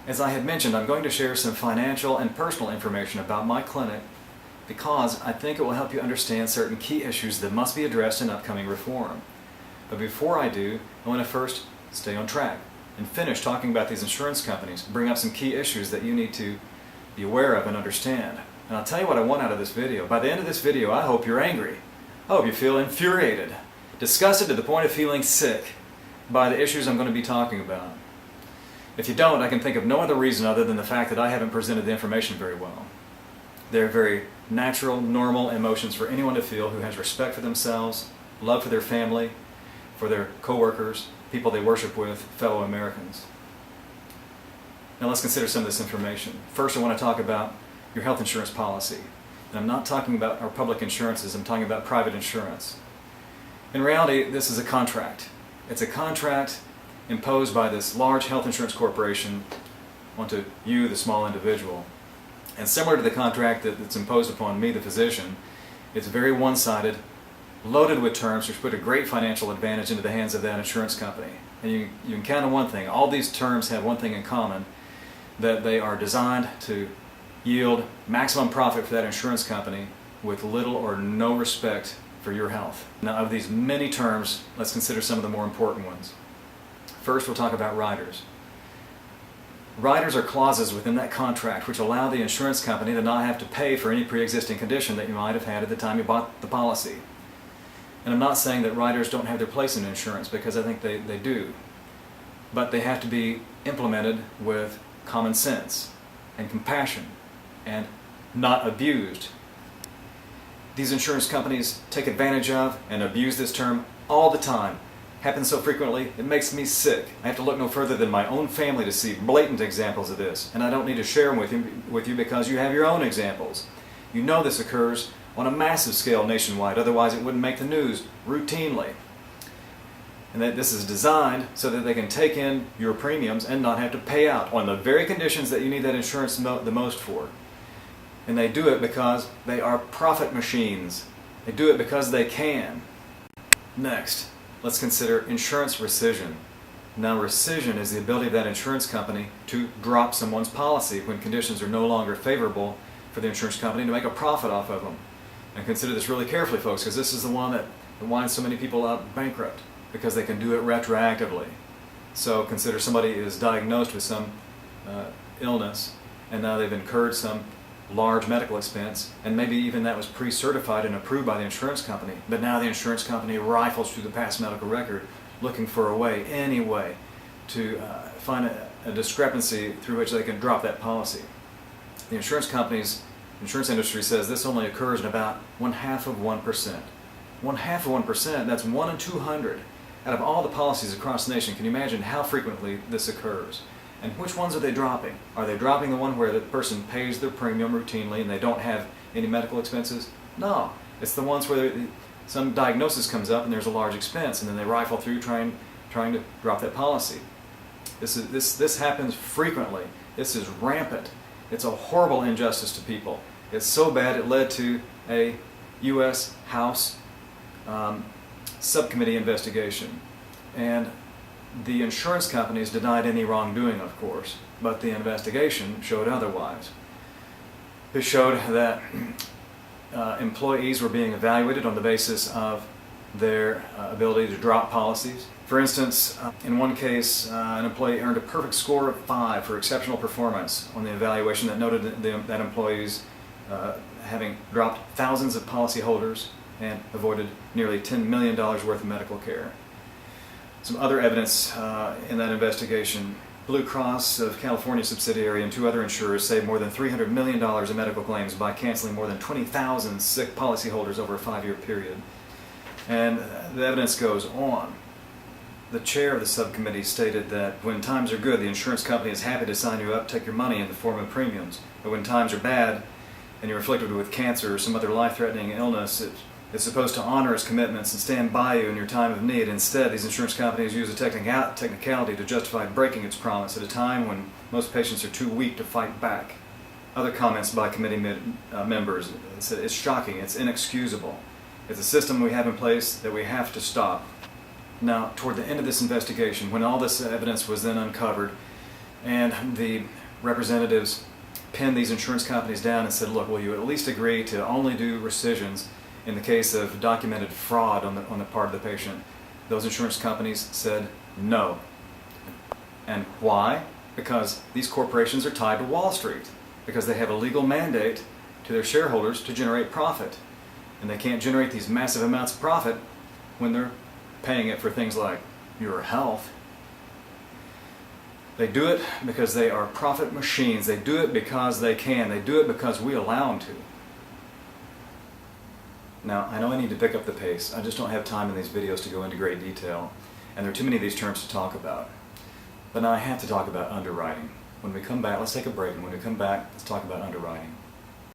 As I had mentioned, I'm going to share some financial and personal information about my clinic because I think it will help you understand certain key issues that must be addressed in upcoming reform. But before I do, I want to first stay on track and finish talking about these insurance companies, bring up some key issues that you need to be aware of and understand. And I'll tell you what I want out of this video. By the end of this video, I hope you're angry. I hope you feel infuriated, disgusted to the point of feeling sick by the issues I'm going to be talking about. If you don't, I can think of no other reason other than the fact that I haven't presented the information very well. They're very natural, normal emotions for anyone to feel who has respect for themselves, love for their family, for their co-workers, people they worship with, fellow Americans. Now let's consider some of this information. First, I want to talk about your health insurance policy. And I'm not talking about our public insurances, I'm talking about private insurance. In reality, this is a contract. It's a contract imposed by this large health insurance corporation onto you, the small individual. And similar to the contract that's imposed upon me, the physician, it's very one-sided, loaded with terms which put a great financial advantage into the hands of that insurance company. And you can count on one thing, all these terms have one thing in common, that they are designed to yield maximum profit for that insurance company with little or no respect for your health. Now, of these many terms, let's consider some of the more important ones. First, we'll talk about riders. Riders are clauses within that contract which allow the insurance company to not have to pay for any pre-existing condition that you might have had at the time you bought the policy. And I'm not saying that riders don't have their place in insurance, because I think they do. But they have to be implemented with common sense and compassion and not abused. These insurance companies take advantage of and abuse this term all the time. Happens so frequently, it makes me sick. I have to look no further than my own family to see blatant examples of this, and I don't need to share them with you because you have your own examples. You know this occurs on a massive scale nationwide, otherwise it wouldn't make the news routinely. And that this is designed so that they can take in your premiums and not have to pay out on the very conditions that you need that insurance the most for. And they do it because they are profit machines. They do it because they can. Next, let's consider insurance rescission. Now, rescission is the ability of that insurance company to drop someone's policy when conditions are no longer favorable for the insurance company to make a profit off of them. And consider this really carefully, folks, because this is the one that winds so many people up bankrupt, because they can do it retroactively. So consider somebody is diagnosed with some illness, and now they've incurred some large medical expense, and maybe even that was pre-certified and approved by the insurance company, but now the insurance company rifles through the past medical record looking for a way, any way, to find a discrepancy through which they can drop that policy. The insurance industry says this only occurs in about 1/2%. 1/2%, that's 1 in 200. Out of all the policies across the nation, can you imagine how frequently this occurs? And which ones are they dropping? Are they dropping the one where the person pays their premium routinely and they don't have any medical expenses? No. It's the ones where some diagnosis comes up and there's a large expense, and then they rifle through trying to drop that policy. This happens frequently. This is rampant. It's a horrible injustice to people. It's so bad it led to a U.S. House subcommittee investigation. And the insurance companies denied any wrongdoing, of course, but the investigation showed otherwise. It showed that employees were being evaluated on the basis of their ability to drop policies. For instance, in one case, an employee earned a perfect score of 5 for exceptional performance on the evaluation that noted that employees having dropped thousands of policyholders and avoided nearly $10 million worth of medical care. Some other evidence in that investigation: Blue Cross of California subsidiary and 2 other insurers saved more than $300 million in medical claims by canceling more than 20,000 sick policyholders over a 5-year period. And the evidence goes on. The chair of the subcommittee stated that when times are good, the insurance company is happy to sign you up, take your money in the form of premiums. But when times are bad and you're afflicted with cancer or some other life-threatening illness, it's supposed to honor its commitments and stand by you in your time of need. Instead, these insurance companies use a technicality to justify breaking its promise at a time when most patients are too weak to fight back. Other comments by committee members said it's shocking, it's inexcusable. It's a system we have in place that we have to stop. Now, toward the end of this investigation, when all this evidence was then uncovered, And the representatives pinned these insurance companies down and said, look, will you at least agree to only do rescissions in the case of documented fraud on the part of the patient? Those insurance companies said no. And why? Because these corporations are tied to Wall Street, because they have a legal mandate to their shareholders to generate profit. And they can't generate these massive amounts of profit when they're paying it for things like your health. They do it because they are profit machines. They do it because they can. They do it because we allow them to. Now, I know I need to pick up the pace. I just don't have time in these videos to go into great detail, and there are too many of these terms to talk about. But now I have to talk about underwriting. When we come back, let's take a break, and when we come back, let's talk about underwriting.